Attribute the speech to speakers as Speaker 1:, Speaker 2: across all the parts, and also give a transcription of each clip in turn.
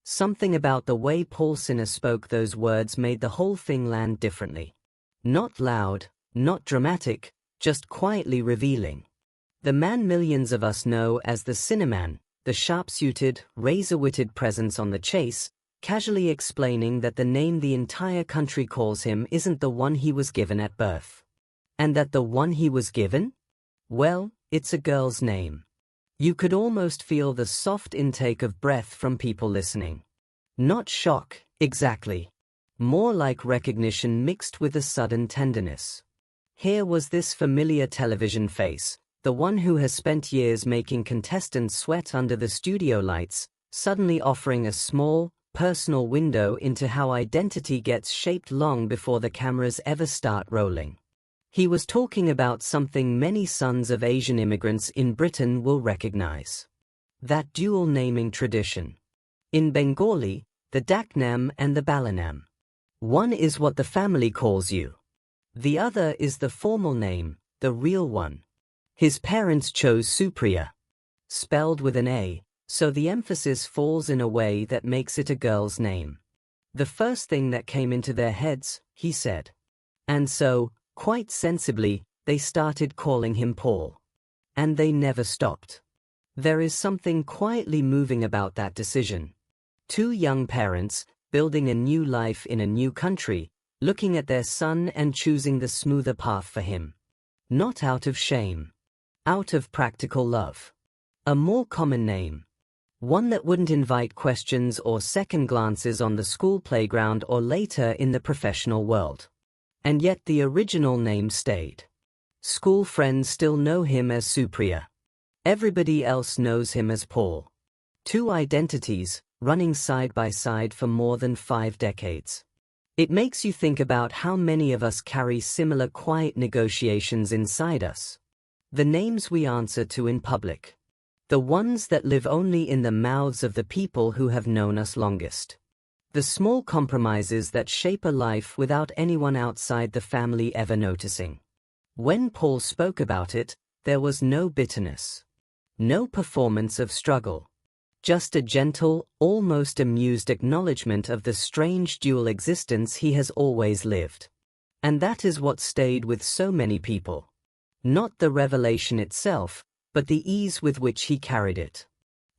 Speaker 1: Something about the way Paul Sinha spoke those words made the whole thing land differently. Not loud, not dramatic, just quietly revealing. The man millions of us know as the Sinhaman, the sharp-suited, razor-witted presence on the chase, casually explaining that the name the entire country calls him isn't the one he was given at birth. And that the one he was given? Well, it's a girl's name. You could almost feel the soft intake of breath from people listening. Not shock, exactly. More like recognition mixed with a sudden tenderness. Here was this familiar television face, the one who has spent years making contestants sweat under the studio lights, suddenly offering a small, personal window into how identity gets shaped long before the cameras ever start rolling. He was talking about something many sons of Asian immigrants in Britain will recognize. That dual naming tradition. In Bengali, the Daknam and the Balanam. One is what the family calls you. The other is the formal name, the real one. His parents chose Supriya, spelled with an A, so the emphasis falls in a way that makes it a girl's name. The first thing that came into their heads, he said. And so, quite sensibly, they started calling him Paul. And they never stopped. There is something quietly moving about that decision. Two young parents, building a new life in a new country, looking at their son and choosing the smoother path for him. Not out of shame. Out of practical love. A more common name. One that wouldn't invite questions or second glances on the school playground or later in the professional world. And yet the original name stayed. School friends still know him as Supriya. Everybody else knows him as Paul. Two identities, running side by side for more than 5 decades. It makes you think about how many of us carry similar quiet negotiations inside us. The names we answer to in public. The ones that live only in the mouths of the people who have known us longest. The small compromises that shape a life without anyone outside the family ever noticing. When Paul spoke about it, there was no bitterness. No performance of struggle. Just a gentle, almost amused acknowledgement of the strange dual existence he has always lived. And that is what stayed with so many people. Not the revelation itself, but the ease with which he carried it.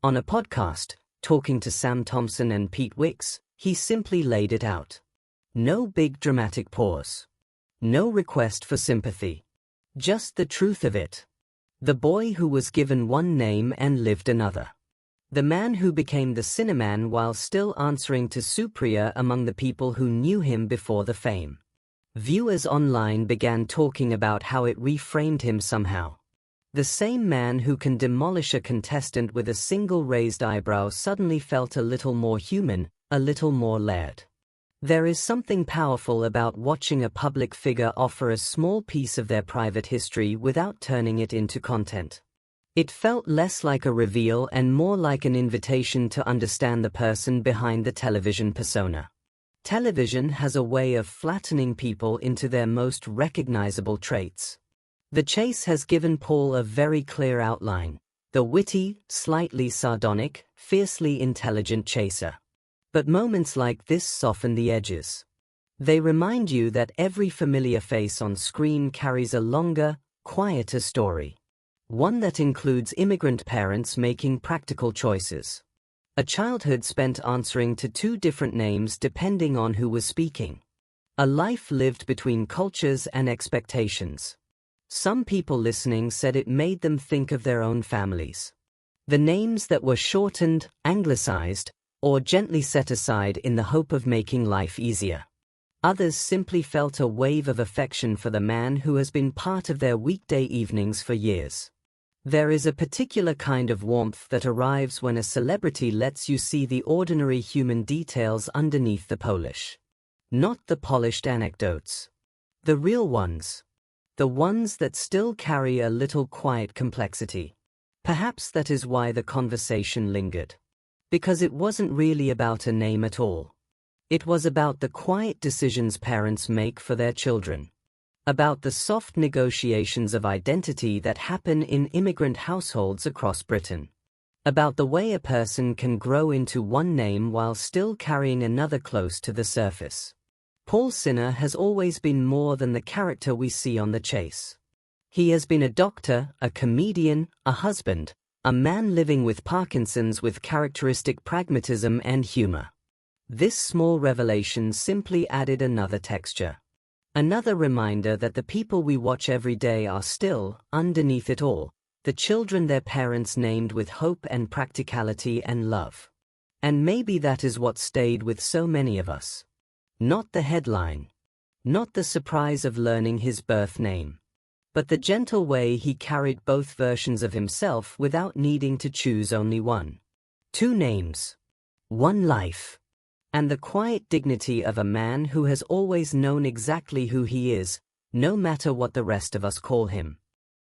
Speaker 1: On a podcast, talking to Sam Thompson and Pete Wicks, he simply laid it out. No big dramatic pause. No request for sympathy. Just the truth of it. The boy who was given one name and lived another. The man who became the Sinhaman while still answering to Supriya among the people who knew him before the fame. Viewers online began talking about how it reframed him somehow. The same man who can demolish a contestant with a single raised eyebrow suddenly felt a little more human, a little more layered. There is something powerful about watching a public figure offer a small piece of their private history without turning it into content. It felt less like a reveal and more like an invitation to understand the person behind the television persona. Television has a way of flattening people into their most recognizable traits. The chase has given Paul a very clear outline, the witty, slightly sardonic, fiercely intelligent chaser. But moments like this soften the edges. They remind you that every familiar face on screen carries a longer, quieter story. One that includes immigrant parents making practical choices. A childhood spent answering to 2 different names depending on who was speaking. A life lived between cultures and expectations. Some people listening said it made them think of their own families. The names that were shortened, anglicized, or gently set aside in the hope of making life easier. Others simply felt a wave of affection for the man who has been part of their weekday evenings for years. There is a particular kind of warmth that arrives when a celebrity lets you see the ordinary human details underneath the polish. Not the polished anecdotes. The real ones. The ones that still carry a little quiet complexity. Perhaps that is why the conversation lingered. Because it wasn't really about a name at all. It was about the quiet decisions parents make for their children. About the soft negotiations of identity that happen in immigrant households across Britain. about the way a person can grow into one name while still carrying another close to the surface. Paul Sinha has always been more than the character we see on The Chase. He has been a doctor, a comedian, a husband, a man living with Parkinson's with characteristic pragmatism and humor. This small revelation simply added another texture. Another reminder that the people we watch every day are still, underneath it all, the children their parents named with hope and practicality and love. And maybe that is what stayed with so many of us. Not the headline. Not the surprise of learning his birth name. But the gentle way he carried both versions of himself without needing to choose only one. 2 names. 1 life. And the quiet dignity of a man who has always known exactly who he is, no matter what the rest of us call him.